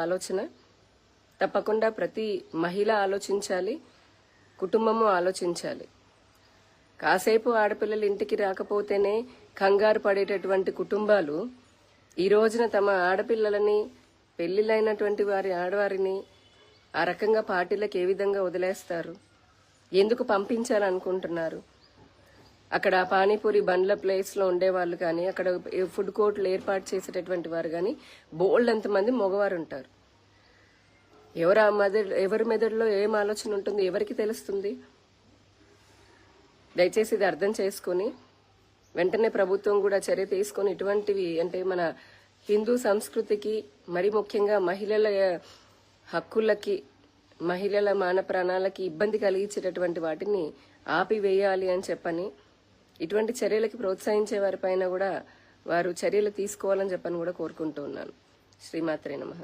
ఆలోచన తప్పకుండా ప్రతి మహిళ ఆలోచించాలి, కుటుంబము ఆలోచించాలి. కాసేపు ఆడపిల్లలు ఇంటికి రాకపోతేనే కంగారు పడేటటువంటి కుటుంబాలు ఈ రోజున తమ ఆడపిల్లలని, పెళ్లిళ్ళైనటువంటి ఆడవారిని ఆ రకంగా పార్టీలకు ఏ విధంగా వదిలేస్తారు? ఎందుకు పంపించాలనుకుంటున్నారు? అక్కడ పానీపూరి బండ్ల ప్లేస్లో ఉండేవాళ్ళు కానీ, అక్కడ ఫుడ్ కోర్టులు ఏర్పాటు చేసేటటువంటి వారు కానీ బోల్డ్ ఎంతమంది మగవారు ఉంటారు. ఎవరి మెదడులో ఏం ఆలోచన ఉంటుంది ఎవరికి తెలుస్తుంది? దయచేసి ఇది అర్థం చేసుకుని వెంటనే ప్రభుత్వం కూడా చర్య తీసుకొని ఇటువంటివి అంటే మన హిందూ సంస్కృతికి, మరి ముఖ్యంగా మహిళల హక్కులకి, మహిళల మాన ప్రాణాలకి ఇబ్బంది కలిగించేటటువంటి వాటిని ఆపివేయాలి అని చెప్పని, ఇటువంటి చర్యలకి ప్రోత్సహించే వారిపైన కూడా వారు చర్యలు తీసుకోవాలని చెప్పని కూడా కోరుకుంటూ ఉన్నాను. శ్రీమాత్రే నమః.